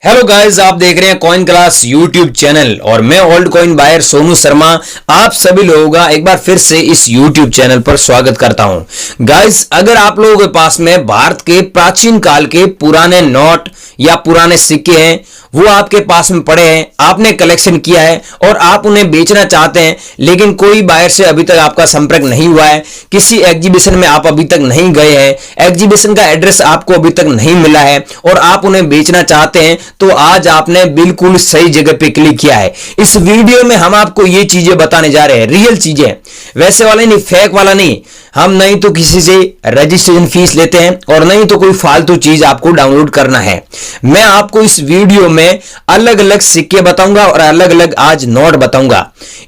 Hello guys, आप देख रहे हैं कॉइन क्लास यूट्यूब चैनल और मैं old coin buyer Sonu Sharma आप सभी लोगों का एक बार फिर से इस यूट्यूब चैनल पर स्वागत करता हूं। गाइस, अगर आप लोगों के पास में भारत के प्राचीन काल के पुराने नोट या पुराने सिक्के हैं, वो आपके पास में पड़े हैं, आपने कलेक्शन किया है और आप उन्हें बेचना चाहते हैं, लेकिन कोई बायर से अभी तक आपका संपर्क नहीं हुआ है, किसी एग्जीबिशन में आप अभी तक नहीं गए हैं, एग्जीबिशन का एड्रेस आपको अभी तक नहीं मिला है और आप उन्हें बेचना चाहते हैं, तो आज आपने बिल्कुल सही जगह पे क्लिक किया है। इस वीडियो में हम आपको ये चीजें बताने जा रहे हैं, रियल चीजें, वैसे वाला नहीं, फेक वाला नहीं। हम नहीं तो किसी से रजिस्ट्रेशन फीस लेते हैं और नहीं तो कोई फालतू चीज आपको डाउनलोड करना है। मैं आपको इस वीडियो में अलग अलग सिक्के बताऊंगा और अलग अलग आज नोट बताऊंगा।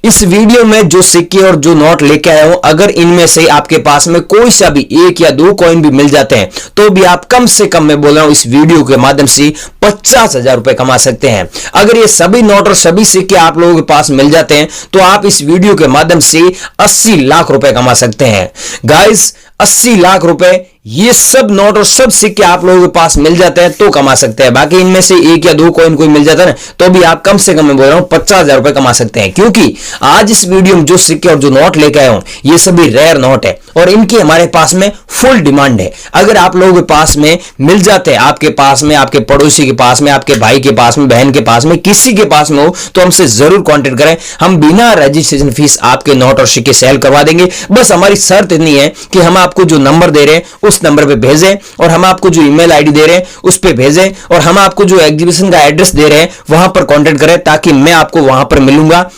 इस वीडियो में जो सिक्के और जो नोट लेके आया हूं, अगर इनमें से आपके पास में कोई सा भी एक या दो कॉइन भी मिल जाते हैं तो भी आप कम से कम, मैं बोल रहा हूं, इस वीडियो के माध्यम से 50,000 रुपए कमा सकते हैं। अगर ये सभी नोट और सभी सिक्के आप लोगों के पास मिल जाते हैं तो आप इस वीडियो के माध्यम से 80 लाख रुपए कमा सकते हैं। गाइस, 80 लाख रुपए ये सब नोट और सब सिक्के आप लोगों के पास मिल जाते हैं तो कमा सकते हैं। बाकी इनमें से एक या दो कॉइन कोई मिल जाता है ना, तो भी आप कम से कम, मैं बोल रहा हूं, 50,000 रुपए कमा सकते हैं। क्योंकि आज इस वीडियो में जो सिक्के और जो नोट लेके आया हूं, ये सभी रेयर नोट है और इनकी हमारे पास में फुल डिमांड है। अगर आप लोगों के पास में मिल जाते हैं, आपके पास में, आपके पड़ोसी के पास में, आपके भाई के पास में, बहन के पास में, किसी के पास में हो, तो हमसे जरूर कॉन्टेक्ट करें। हम बिना रजिस्ट्रेशन फीस आपके नोट और सिक्के सेल करवा देंगे। बस हमारी शर्त इतनी है कि हम आपको जो नंबर दे रहे हैं उस नंबर पे भेजें और हम आपको जो ईमेल आईडी दे रहे हैं उस पे भेजें और हम आपको जो एग्जीबिशन का एड्रेस दे रहे हैं वहां पर कांटेक्ट करें, ताकि मैं आपको वहां पर मिलूंगा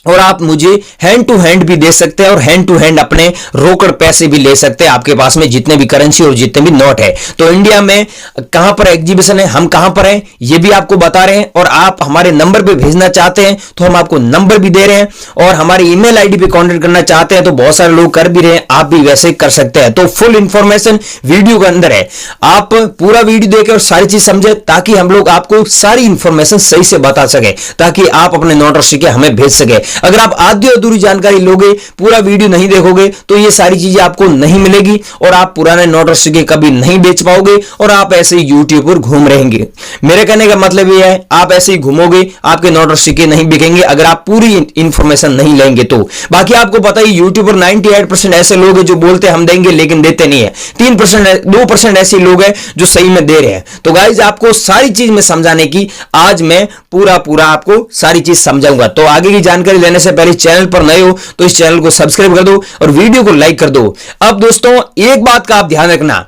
और आप मुझे हैंड टू हैंड भी दे सकते हैं और हैंड टू हैंड अपने रोकड़ पैसे भी ले सकते हैं। आपके पास में जितने भी करेंसी और जितने भी नोट है, तो इंडिया में कहां पर एग्जीबिशन है, हम कहां पर हैं, ये भी आपको बता रहे हैं। और आप हमारे नंबर पे भेजना चाहते हैं तो हम आपको नंबर भी दे रहे हैं और हमारी ईमेल आईडी पे कांटेक्ट करना चाहते हैं तो बहुत सारे लोग कर भी रहे हैं, आप भी वैसे कर सकते हैं। तो फुल इंफॉर्मेशन वीडियो के अंदर है, आप पूरा वीडियो देखें और सारी चीज समझे, ताकि हम लोग आपको सारी इंफॉर्मेशन सही से बता सके, ताकि आप अपने नोट और सिक्के हमें भेज सके। अगर आप आधी अधूरी जानकारी लोगे, पूरा वीडियो नहीं देखोगे, तो ये सारी चीजें आपको नहीं मिलेगी और आप पुराने नोट और सिक्के कभी नहीं बेच पाओगे और आप ऐसे ही यूट्यूब पर घूम रहेंगे। मेरे कहने का मतलब ये है, आप ऐसे ही घूमोगे, आपके नोट और सिक्के नहीं बिकेंगे अगर आप पूरी इंफॉर्मेशन नहीं लेंगे तो। बाकी आपको पता ही, यूट्यूब पर 98% ऐसे लोग हैं जो बोलते हम देंगे लेकिन देते नहीं है। 3%, 2% ऐसे लोग हैं जो सही में दे रहे हैं। तो गाइज, आपको सारी चीज में समझाने की आज मैं पूरा आपको सारी चीज समझाऊंगा। तो आगे की जानकारी लेने से पहले चैनल पर नए हो तो इस चैनल को सब्सक्राइब कर दो और वीडियो को लाइक कर दो। अब दोस्तों, एक बात का आप ध्यान रखना,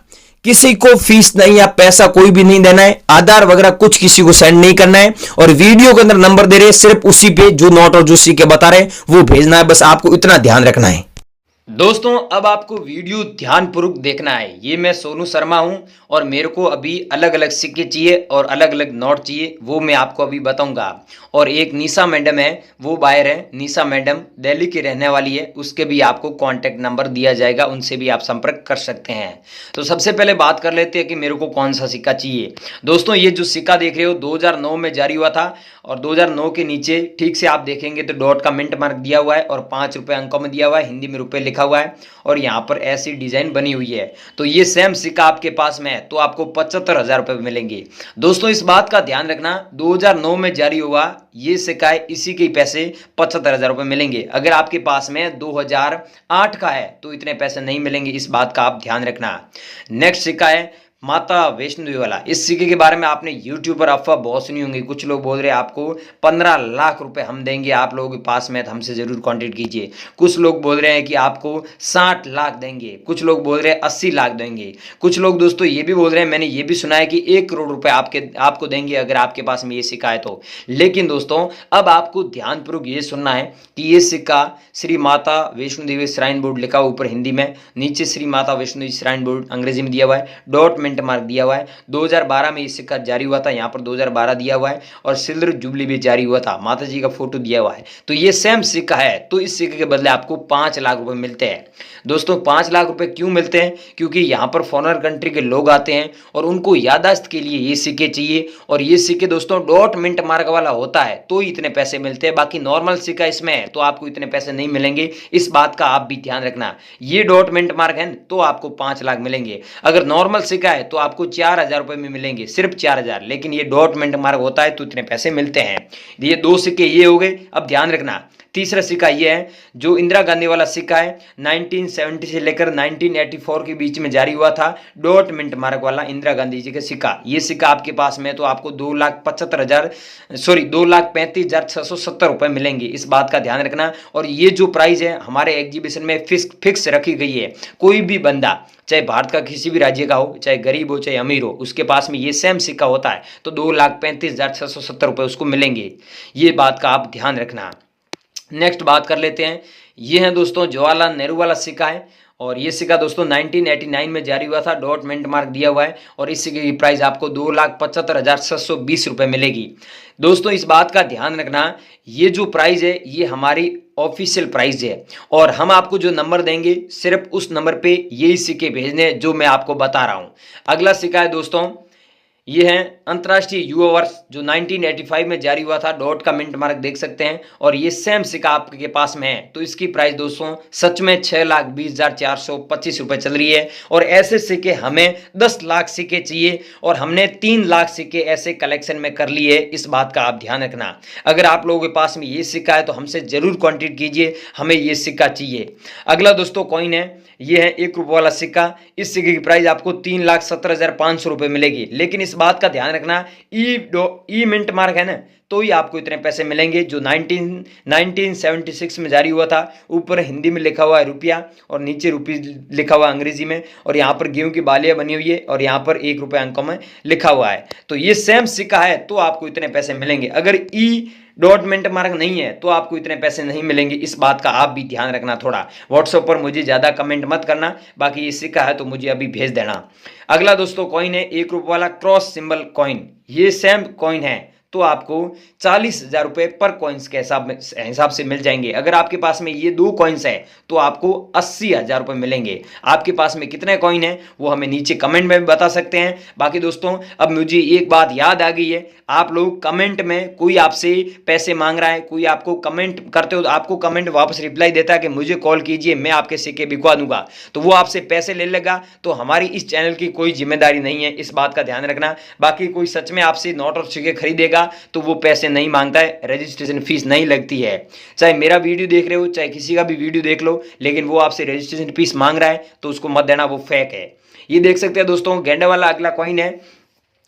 किसी को फीस नहीं या पैसा कोई भी नहीं देना है, आधार वगैरह कुछ किसी को सेंड नहीं करना है और वीडियो के अंदर नंबर दे रहे हैं, सिर्फ उसी पे जो नोट और जो सिक्के बता रहे हैं वो भेजना है। बस आपको इतना ध्यान रखना है। दोस्तों, अब आपको वीडियो ध्यानपूर्वक देखना है। ये मैं सोनू शर्मा हूं और मेरे को अभी अलग अलग सिक्के चाहिए और अलग अलग नोट चाहिए, वो मैं आपको अभी बताऊंगा। और एक निशा मैडम है, वो बायर है, निशा मैडम दिल्ली की रहने वाली है, उसके भी आपको कांटेक्ट नंबर दिया जाएगा, उनसे भी आप संपर्क कर सकते हैं। तो सबसे पहले बात कर लेते हैं कि मेरे को कौन सा सिक्का चाहिए। दोस्तों, ये जो सिक्का देख रहे हो 2009 में जारी हुआ था और 2009 के नीचे ठीक से आप देखेंगे तो डॉट का मिंट मार्क दिया हुआ है और 5 रुपये अंकों में दिया हुआ है, हिंदी में रुपये लिखा हुआ है और यहाँ पर ऐसी डिजाइन बनी हुई है। तो ये सेम सिक्का आपके पास में है तो आपको 75,000 रुपये मिलेंगे। दोस्तों, इस बात का ध्यान रखना, 2009 में जारी हुआ ये सिक्का है, इसी के पैसे 75,000 रुपये मिलेंगे। अगर आपके पास में 2008 का है तो इतने पैसे नहीं मिलेंगे, इस बात का आप ध्यान रखना। नेक्स्ट सिक्का है माता वैष्णो देवी वाला। इस सिक्के के बारे में आपने यूट्यूब पर अफवाह बहुत सुनी होंगी। कुछ लोग बोल रहे हैं आपको 15 लाख रुपए हम देंगे, आप लोगों के पास में तो हमसे जरूर कांटेक्ट कीजिए। कुछ लोग बोल रहे हैं कि आपको 60 लाख देंगे, कुछ लोग बोल रहे हैं 80 लाख देंगे, कुछ लोग दोस्तों ये भी बोल रहे हैं, मैंने ये भी सुना है कि 1 करोड़ रुपए आपको देंगे अगर आपके पास में ये सिक्का है तो। लेकिन दोस्तों, अब आपको ध्यानपूर्वक ये सुनना है कि ये सिक्का श्री माता वैष्णो देवी श्राइन बोर्ड लिखा ऊपर हिंदी में, नीचे श्री माता वैष्णो देवी श्राइन बोर्ड अंग्रेजी में दिया हुआ है, डॉट मार्क दिया हुआ है। 2012 में ये सिक्का जारी हुआ था, यहाँ पर 2012 दिया हुआ है और सिल्वर जुबली भी जारी हुआ था, माता जी का फोटो दिया हुआ है। तो ये सेम सिक्का है, तो इस सिक्के के बदले आपको 5 लाख रुपए मिलते हैं। दोस्तों, 5 लाख रुपए क्यों मिलते हैं? क्योंकि यहाँ पर फॉरेनर कंट्री के लोग आते हैं और उनको याददाश्त के लिए ये सिक्के चाहिए और ये सिक्के दोस्तों डॉट मिंट मार्क वाला होता है तो इतने पैसे मिलते हैं। बाकी नॉर्मल सिक्का इसमें है तो आपको इतने पैसे नहीं मिलेंगे, इस बात का आप भी ध्यान रखना। ये डॉट मिंट मार्क है तो आपको 5 लाख मिलेंगे। अगर नॉर्मल सिक्का है है तो आपको 4,000 रुपये में मिलेंगे, सिर्फ 4,000। लेकिन ये डॉट मिंट मार्क होता है तो इतने पैसे मिलते हैं। ये 2 सिक्के ये हो गए। अब ध्यान रखना, तीसरा सिक्का ये है जो इंदिरा गांधी वाला सिक्का है, 1970 से लेकर 1984 के बीच में जारी हुआ था, डॉट मिंट मार्क वाला इंदिरा गांधी जी का सिक्का। ये सिक्का आपके पास में तो आपको 2,35,670 रुपए मिलेंगे, इस बात का ध्यान रखना। और ये जो प्राइस है हमारे एग्जीबिशन में फिक्स रखी गई है। कोई भी बंदा चाहे भारत का किसी भी राज्य का हो, चाहे गरीब हो चाहे अमीर हो, उसके पास में ये सेम सिक्का होता है तो 2,35,670 रुपए उसको मिलेंगे। ये बात का आप ध्यान रखना। नेक्स्ट बात कर लेते हैं, ये है दोस्तों जवाहरलाल नेहरू वाला सिक्का है। और ये सिक्का दोस्तों 1989 में जारी हुआ था, डॉट मिंट मार्क दिया हुआ है। और इस सिक्के की प्राइस आपको 2,75,620 रुपये मिलेगी। दोस्तों इस बात का ध्यान रखना, ये जो प्राइस है ये हमारी ऑफिशियल प्राइस है और हम आपको जो नंबर देंगे सिर्फ उस नंबर पे यही सिक्के भेजने जो मैं आपको बता रहा हूँ। अगला सिक्का है दोस्तों, ये है अंतर्राष्ट्रीय युवा वर्ष जो 1985 में जारी हुआ था, डॉट का मिंट मार्क देख सकते हैं। और ये सेम सिक्का आपके पास में है तो इसकी प्राइस दोस्तों सच में 6,20,425 रुपए चल रही है। और ऐसे सिक्के हमें 10 लाख सिक्के चाहिए और हमने 3 लाख सिक्के ऐसे कलेक्शन में कर लिए, इस बात का आप ध्यान रखना। अगर आप लोगों के पास में ये सिक्का है तो हमसे जरूर कॉन्टेक्ट कीजिए, हमें ये सिक्का चाहिए। अगला दोस्तों कॉइन है, ये है 1 रुपये वाला सिक्का। इस सिक्के की प्राइस आपको 3,17,500 रुपये मिलेगी। लेकिन इस बात का ध्यान रखना, ई मिंट मार्क है ना तो ही आपको इतने पैसे मिलेंगे जो 1976 में जारी हुआ था। ऊपर हिंदी में लिखा हुआ है रुपया और नीचे रुपी लिखा हुआ है अंग्रेजी में, और यहाँ पर गेहूं की बालियां बनी हुई है और यहाँ पर 1 रुपये अंकों में लिखा हुआ है। तो ये सेम सिक्का है तो आपको इतने पैसे मिलेंगे। अगर ई डॉट मिंट मार्क नहीं है तो आपको इतने पैसे नहीं मिलेंगे, इस बात का आप भी ध्यान रखना। थोड़ा व्हाट्सएप पर मुझे ज़्यादा कमेंट मत करना, बाकी ये सिक्का है तो मुझे अभी भेज देना। अगला दोस्तों कॉइन है 1 रुपये वाला क्रॉस सिंबल कॉइन। ये सेम कॉइन है तो आपको 40,000 रुपये पर कॉइन्स के हिसाब से मिल जाएंगे। अगर आपके पास में ये 2 कॉइन्स है तो आपको 80,000 रुपये मिलेंगे। आपके पास में कितने कॉइन है वो हमें नीचे कमेंट में भी बता सकते हैं। बाकी दोस्तों अब मुझे एक बात याद आ गई है, आप लोग कमेंट में कोई आपसे पैसे मांग रहा है, कोई आपको कमेंट करते हो तो आपको कमेंट वापस रिप्लाई देता है कि मुझे कॉल कीजिए मैं आपके सिक्के बिकवा दूंगा, तो वो आपसे पैसे ले लेगा। तो हमारी इस चैनल की कोई जिम्मेदारी नहीं है, इस बात का ध्यान रखना। बाकी कोई सच में आपसे नोट और सिक्के खरीदेगा तो वो पैसे नहीं मांगता है, रजिस्ट्रेशन फीस नहीं लगती है। चाहे मेरा वीडियो देख रहे हो चाहे किसी का भी वीडियो देख लो, लेकिन वो आपसे रजिस्ट्रेशन फीस मांग रहा है तो उसको मत देना, वो फेक है। ये देख सकते हैं दोस्तों गेंडा वाला अगला कॉइन है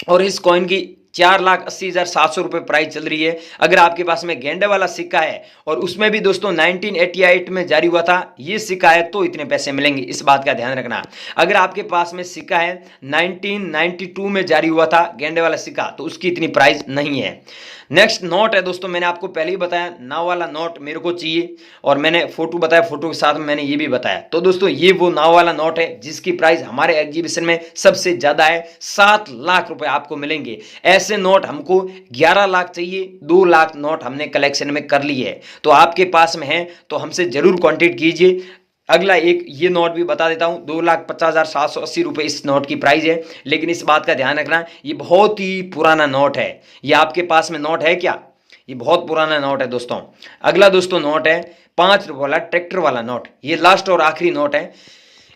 और इस कॉइन की 4,80,700 रुपये प्राइस चल रही है। अगर आपके पास में गेंडे वाला सिक्का है और उसमें भी दोस्तों 1988 में जारी हुआ था ये सिक्का है तो इतने पैसे मिलेंगे, इस बात का ध्यान रखना। अगर आपके पास में सिक्का है 1992 में जारी हुआ था गेंडे वाला सिक्का तो उसकी इतनी प्राइस नहीं है। नेक्स्ट नोट है दोस्तों, मैंने आपको पहले ही बताया नाव वाला नोट मेरे को चाहिए और मैंने फोटो बताया, फोटो के साथ में मैंने ये भी बताया। तो दोस्तों ये वो नाव वाला नोट है जिसकी प्राइस हमारे एग्जीबिशन में सबसे ज्यादा है, 7 लाख रुपए आपको मिलेंगे। ऐसे नोट हमको 11 लाख चाहिए, 2 लाख नोट हमने कलेक्शन में कर ली है। तो आपके पास में है तो हमसे जरूर कॉन्टेक्ट कीजिए। अगला एक ये नोट भी बता देता हूं, 2,50,780 रुपये इस नोट की प्राइस है। लेकिन इस बात का ध्यान रखना ये बहुत ही पुराना नोट है। ये आपके पास में नोट है क्या? ये बहुत पुराना नोट है दोस्तों। अगला दोस्तों नोट है 5 रुपये वाला ट्रैक्टर वाला नोट। ये लास्ट और आखिरी नोट है।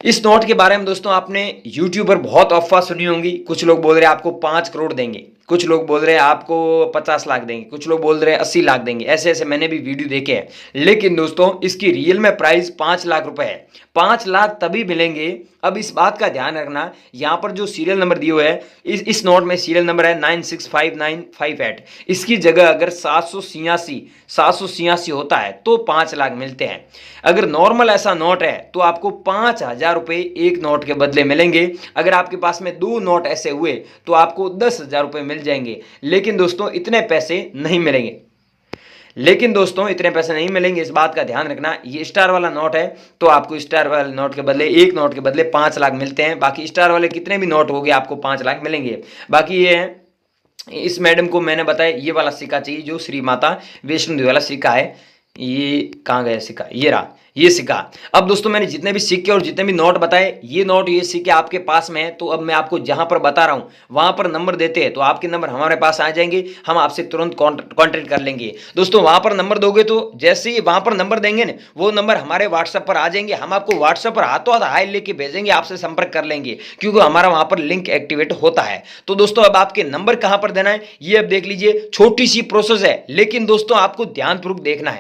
इस नोट के बारे में दोस्तों आपने यूट्यूब पर बहुत अफवाह सुनी होंगी। कुछ लोग बोल रहे हैं आपको 5 करोड़ देंगे, कुछ लोग बोल रहे हैं आपको 50 लाख देंगे, कुछ लोग बोल रहे हैं 80 लाख देंगे। ऐसे ऐसे मैंने भी वीडियो देखे हैं, लेकिन दोस्तों इसकी रियल में प्राइस 5 लाख रुपए है। 5 लाख तभी मिलेंगे। अब इस बात का ध्यान रखना, यहाँ पर जो सीरियल नंबर दिए हुए है इस नोट में सीरियल नंबर है 965958। इसकी जगह अगर 786 होता है तो 5 लाख मिलते हैं। अगर नॉर्मल ऐसा नोट है तो आपको 5,000 रुपये एक नोट के बदले मिलेंगे। अगर आपके पास में 2 नोट ऐसे हुए तो आपको 10,000 रुपये मिल जाएंगे। लेकिन दोस्तों इतने पैसे नहीं मिलेंगे, इस बात का ध्यान रखना। ये स्टार वाला नोट है तो आपको स्टार वाले नोट के बदले एक नोट के बदले 5 लाख मिलते हैं। बाकी स्टार वाले कितने भी नोट हो गए आपको 5 लाख मिलेंगे। बाकी ये है, इस मैडम को मैंने बताया ये वाला सिक्का चाहिए जो श्री माता वैष्णो देवी वाला सिक्का है। ये कहाँ गया सिक्का, ये रहा ये सिक्का। अब दोस्तों मैंने जितने भी सिक्के और जितने भी नोट बताए, ये नोट ये सिक्के आपके पास में है, तो अब मैं आपको जहां पर बता रहा हूं वहां पर नंबर देते हैं तो आपके नंबर हमारे पास आ जाएंगे, हम आपसे तुरंत कॉन्टेक्ट कर लेंगे। दोस्तों वहां पर नंबर दोगे तो जैसे ही वहां पर नंबर देंगे ना, वो नंबर हमारे व्हाट्सएप पर आ जाएंगे, हम आपको व्हाट्सएप पर हाथों हाथ हाई लेके भेजेंगे, आपसे संपर्क कर लेंगे, क्योंकि हमारा वहां पर लिंक एक्टिवेट होता है। तो दोस्तों अब आपके नंबर कहां पर देना है ये अब देख लीजिए, छोटी सी प्रोसेस है, लेकिन दोस्तों आपको ध्यानपूर्वक देखना है।